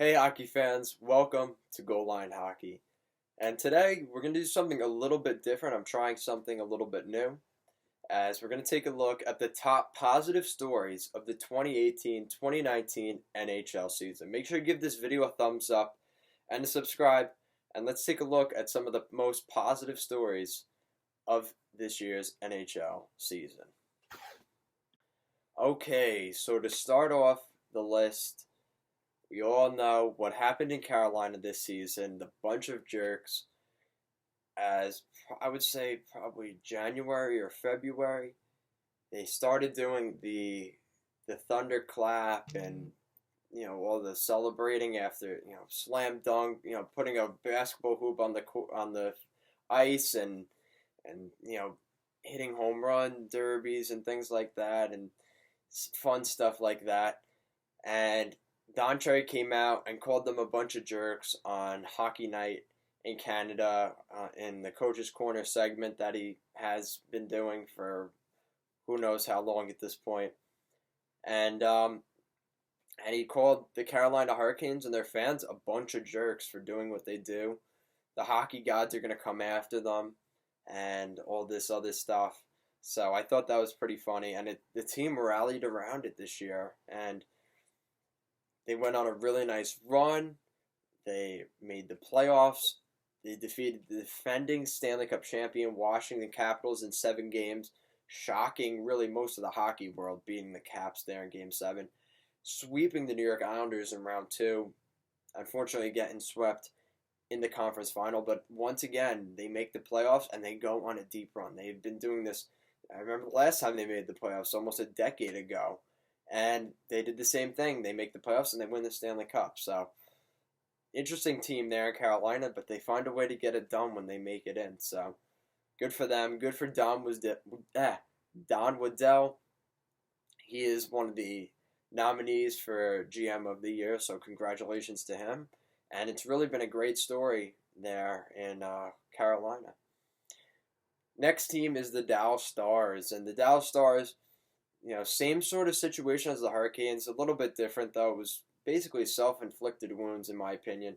Hey hockey fans, welcome to Goal Line Hockey. And today we're going to do something a little bit different. I'm trying something a little bit new as we're going to take a look at the top positive stories of the 2018-2019 NHL season. Make sure to give this video a thumbs up and to subscribe, and let's take a look at some of the most positive stories of this year's NHL season. Okay, so to start off the list, we all know what happened in Carolina this season. The bunch of jerks, as I would say, probably January or February, they started doing the thunder clap and all the celebrating after slam dunk, putting a basketball hoop on the ice and hitting home run derbies and things like that and fun stuff like that. And Don Cherry came out and called them a bunch of jerks on Hockey Night in Canada in the Coach's Corner segment that he has been doing for who knows how long at this point. And he called the Carolina Hurricanes and their fans a bunch of jerks for doing what they do. The hockey gods are going to come after them and all this other stuff. So I thought that was pretty funny. And the team rallied around it this year. And they went on a really nice run. They made the playoffs. They defeated the defending Stanley Cup champion Washington Capitals in 7 games. Shocking, really, most of the hockey world beating the Caps there in Game 7. Sweeping the New York Islanders in Round 2. Unfortunately, getting swept in the conference final. But once again, they make the playoffs and they go on a deep run. They've been doing this. I remember the last time they made the playoffs, almost a decade ago. And they did the same thing. They make the playoffs and they win the Stanley Cup. So, interesting team there in Carolina, but they find a way to get it done when they make it in. So, good for them. Good for Don Waddell. He is one of the nominees for GM of the year, so congratulations to him. And it's really been a great story there in Carolina. Next team is the Dallas Stars. And the Dallas Stars, same sort of situation as the Hurricanes, a little bit different though. It was basically self-inflicted wounds in my opinion.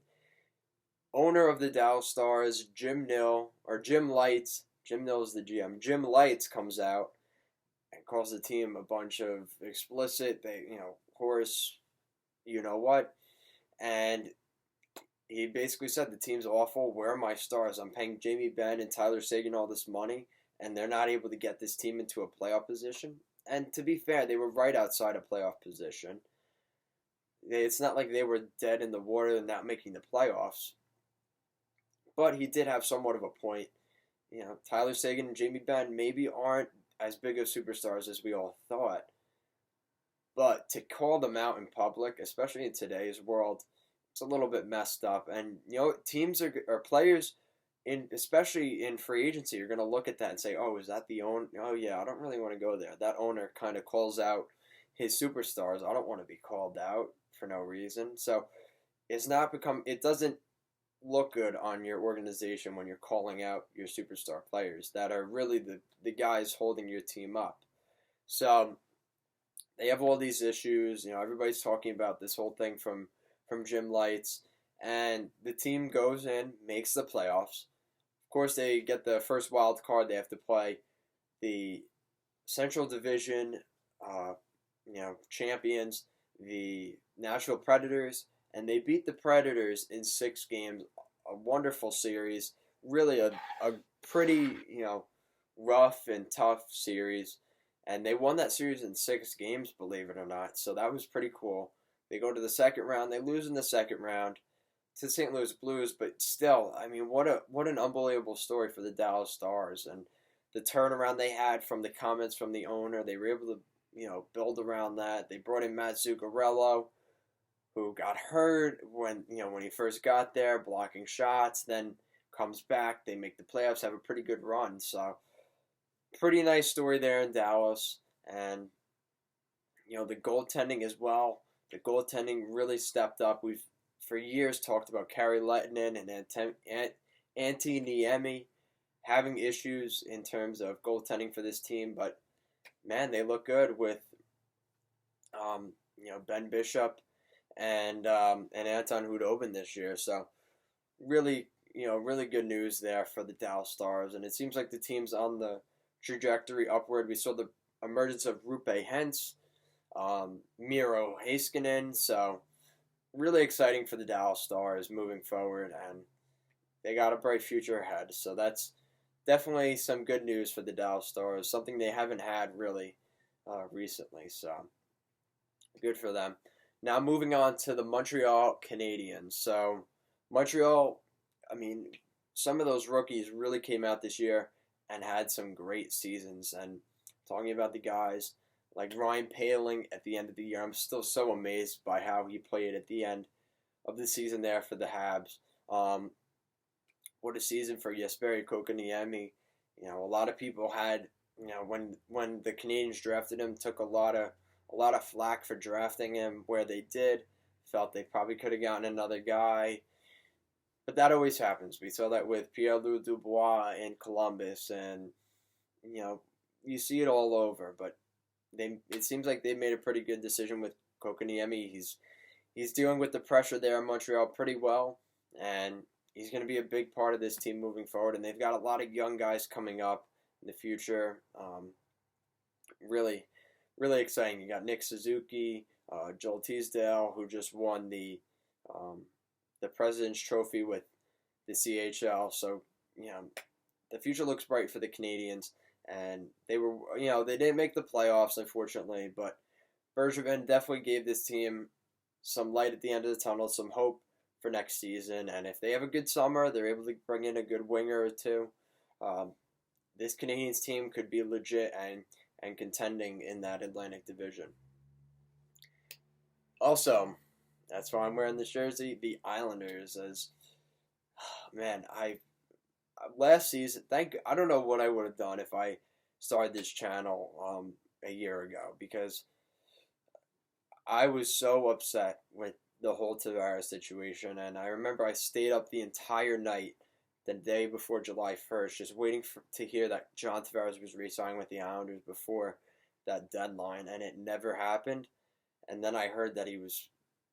Owner of the Dallas Stars, Jim Lights, Jim Nill is the GM. Jim Lights comes out and calls the team a bunch of explicit, horse, you know what, and he basically said the team's awful. Where are my stars? I'm paying Jamie Benn and Tyler Seguin all this money, and they're not able to get this team into a playoff position. And to be fair, they were right outside a playoff position. It's not like they were dead in the water and not making the playoffs. But he did have somewhat of a point. Tyler Seguin and Jamie Benn maybe aren't as big of superstars as we all thought. But to call them out in public, especially in today's world, it's a little bit messed up. And, teams or players, especially in free agency, are going to look at that and say, oh, is that the owner? Oh, yeah, I don't really want to go there. That owner kind of calls out his superstars. I don't want to be called out for no reason. So it doesn't look good on your organization when you're calling out your superstar players that are really the guys holding your team up. So they have all these issues. Everybody's talking about this whole thing from Jim Lights, and the team goes in, makes the playoffs. Of course, they get the first wild card. They have to play the Central Division, champions, the Nashville Predators, and they beat the Predators in 6 games. A wonderful series, really a pretty rough and tough series, and they won that series in 6 games, believe it or not. So that was pretty cool. They go to the second round. They lose in the second round to the St. Louis Blues, but still, I mean, what an unbelievable story for the Dallas Stars and the turnaround they had from the comments from the owner. They were able to, build around that. They brought in Matt Zuccarello, who got hurt when he first got there, blocking shots. Then comes back. They make the playoffs, have a pretty good run. So, pretty nice story there in Dallas, and the goaltending as well. The goaltending really stepped up. We've, for years, talked about Kari Lehtinen and Antti Niemi having issues in terms of goaltending for this team, but man, they look good with Ben Bishop and Anton Hudobin this year. So really, really good news there for the Dallas Stars, and it seems like the team's on the trajectory upward. We saw the emergence of Rupe Hentz, Miro Heiskanen, so really exciting for the Dallas Stars moving forward, and they got a bright future ahead. So that's definitely some good news for the Dallas Stars, something they haven't had really recently. So good for them. Now moving on to the Montreal Canadiens. So Montreal, I mean, some of those rookies really came out this year and had some great seasons. And talking about the guys like Ryan Poehling at the end of the year, I'm still so amazed by how he played at the end of the season there for the Habs. What a season for Jesperi Kotkaniemi. A lot of people had, when the Canadiens drafted him, took a lot of flack for drafting him where they did. Felt they probably could have gotten another guy. But that always happens. We saw that with Pierre-Louis Dubois in Columbus, and you see it all over. But it seems like they made a pretty good decision with Kotkaniemi. He's dealing with the pressure there in Montreal pretty well, and he's going to be a big part of this team moving forward. And they've got a lot of young guys coming up in the future. Really, really exciting. You got Nick Suzuki, Joel Teasdale, who just won the President's Trophy with the CHL. So, the future looks bright for the Canadiens. And they were, they didn't make the playoffs, unfortunately, but Bergevin definitely gave this team some light at the end of the tunnel, some hope for next season. And if they have a good summer, they're able to bring in a good winger or two. This Canadiens team could be legit and contending in that Atlantic Division. Also, that's why I'm wearing this jersey, the Islanders. Last season, I don't know what I would have done if I started this channel a year ago, because I was so upset with the whole Tavares situation, and I remember I stayed up the entire night the day before July 1st, just waiting to hear that John Tavares was re-signing with the Islanders before that deadline, and it never happened. And then I heard that he was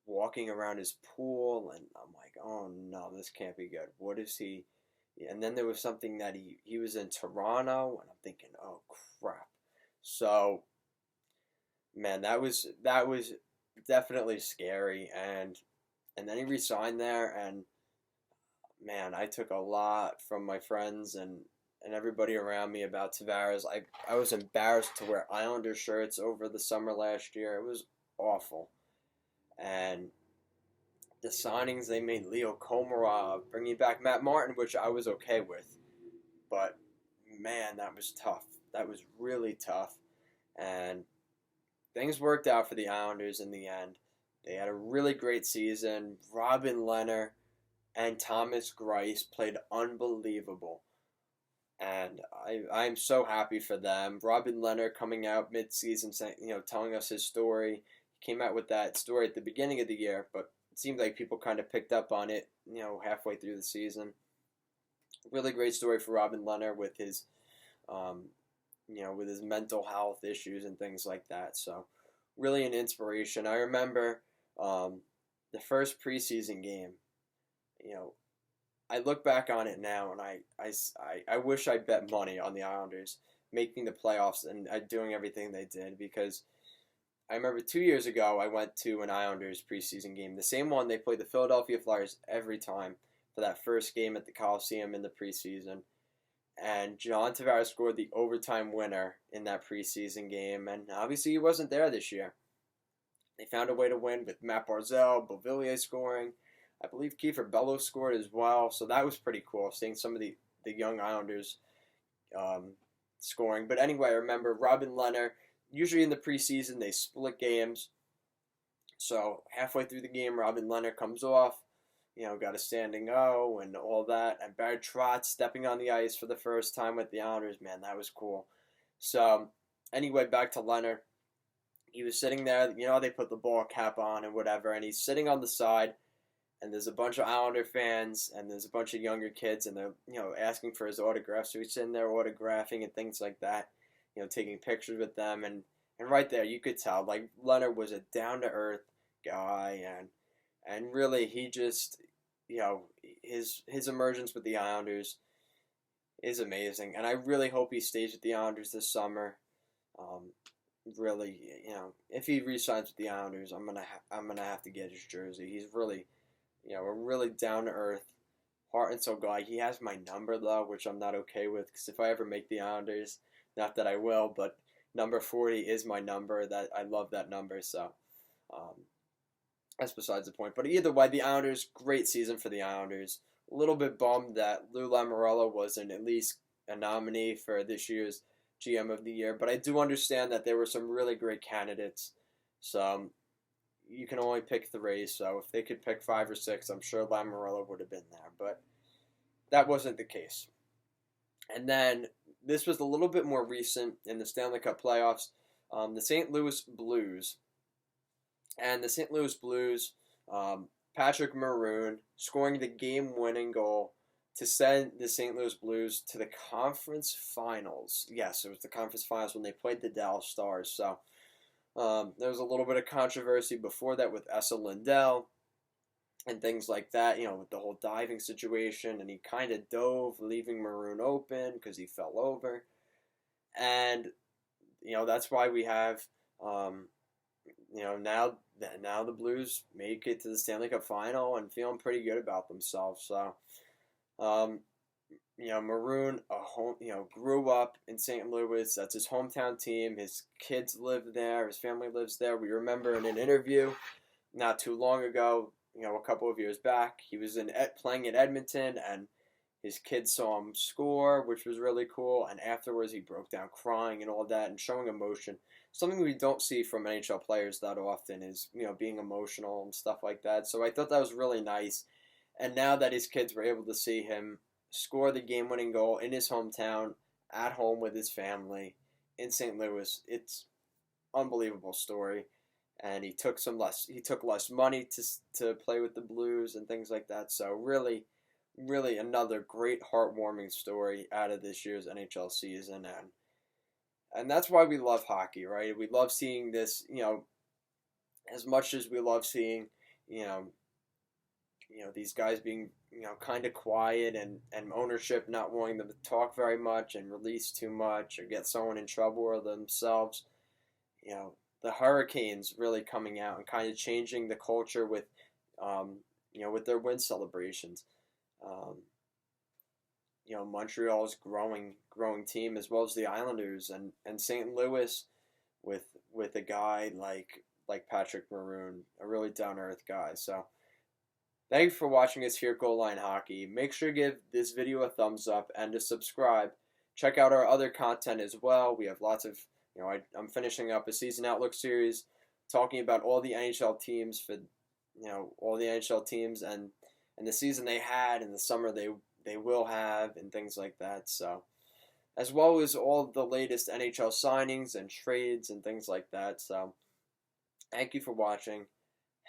walking around his pool, and I'm like, oh no, this can't be good. What is he? And then there was something that he was in Toronto, and I'm thinking, oh crap. So, man, that was definitely scary, and then he resigned there, and man, I took a lot from my friends and everybody around me about Tavares. I was embarrassed to wear Islander shirts over the summer last year. It was awful. And the signings they made, Leo Komarov, bringing back Matt Martin, which I was okay with. But, man, that was tough. That was really tough. And things worked out for the Islanders in the end. They had a really great season. Robin Lehner and Thomas Greiss played unbelievable. And I'm so happy for them. Robin Lehner coming out mid-season, telling us his story. He came out with that story at the beginning of the year, but it seemed like people kind of picked up on it, halfway through the season. Really great story for Robin Lehner with his, with his mental health issues and things like that. So, really an inspiration. I remember the first preseason game. I look back on it now, and I wish I bet money on the Islanders making the playoffs and doing everything they did, because I remember 2 years ago I went to an Islanders preseason game, the same one they played the Philadelphia Flyers every time for that first game at the Coliseum in the preseason, and John Tavares scored the overtime winner in that preseason game, and obviously he wasn't there this year. They found a way to win with Matt Barzal, Beauvillier scoring. I believe Kiefer Bellows scored as well, so that was pretty cool, seeing some of the young Islanders scoring. But anyway, I remember Robin Lehner, usually in the preseason, they split games. So halfway through the game, Robin Lehner comes off, got a standing O and all that. And Barry Trotz stepping on the ice for the first time with the Islanders. Man, that was cool. So anyway, back to Lehner. He was sitting there, they put the ball cap on and whatever, and he's sitting on the side. And there's a bunch of Islander fans, and there's a bunch of younger kids, and they're, asking for his autograph. So he's sitting there autographing and things like that, taking pictures with them. And right there, you could tell, like, Leonard was a down-to-earth, guy, and really he just, his emergence with the Islanders is amazing, and I really hope he stays with the Islanders this summer. Um, Really, if he re-signs with the Islanders, I'm gonna have to get his jersey. He's really, a really down to earth, heart and soul guy. He has my number though, which I'm not okay with, because if I ever make the Islanders, not that I will, but number 40 is my number. That I love that number. So um, that's besides the point. But either way, the Islanders, great season for the Islanders. A little bit bummed that Lou Lamoriello wasn't at least a nominee for this year's GM of the year, but I do understand that there were some really great candidates. So you can only pick three. So if they could pick five or six, I'm sure Lamoriello would have been there. But that wasn't the case. And then this was a little bit more recent in the Stanley Cup playoffs. The St. Louis Blues. And the St. Louis Blues, Patrick Maroon scoring the game-winning goal to send the St. Louis Blues to the conference finals. Yes, it was the conference finals when they played the Dallas Stars. So there was a little bit of controversy before that with Essa Lindell and things like that, with the whole diving situation. And he kind of dove, leaving Maroon open because he fell over. And, that's why we have, now the Blues make it to the Stanley Cup final and feeling pretty good about themselves. So, Maroon, grew up in St. Louis. That's his hometown team. His kids live there. His family lives there. We remember in an interview not too long ago, a couple of years back, he was playing in Edmonton, and his kids saw him score, which was really cool. And afterwards, he broke down crying and all that and showing emotion. Something we don't see from NHL players that often is, being emotional and stuff like that. So I thought that was really nice. And now that his kids were able to see him score the game-winning goal in his hometown, at home with his family in St. Louis, it's an unbelievable story. And he took less money to play with the Blues and things like that. So really, really another great heartwarming story out of this year's NHL season, and that's why we love hockey, right? We love seeing this, as much as we love seeing, these guys being, kind of quiet and ownership not wanting them to talk very much and release too much or get someone in trouble or themselves. The Hurricanes really coming out and kind of changing the culture with, with their win celebrations. Montreal's growing team, as well as the Islanders and St. Louis with a guy like Patrick Maroon, a really down to earth guy. So thank you for watching us here at Goal Line Hockey. Make sure to give this video a thumbs up and to subscribe. Check out our other content as well. We have lots of, I'm finishing up a season outlook series talking about all the NHL teams and the season they had and the summer they will have and things like that. So, as well as all the latest NHL signings and trades and things like that. So, thank you for watching.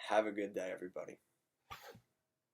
Have a good day, everybody.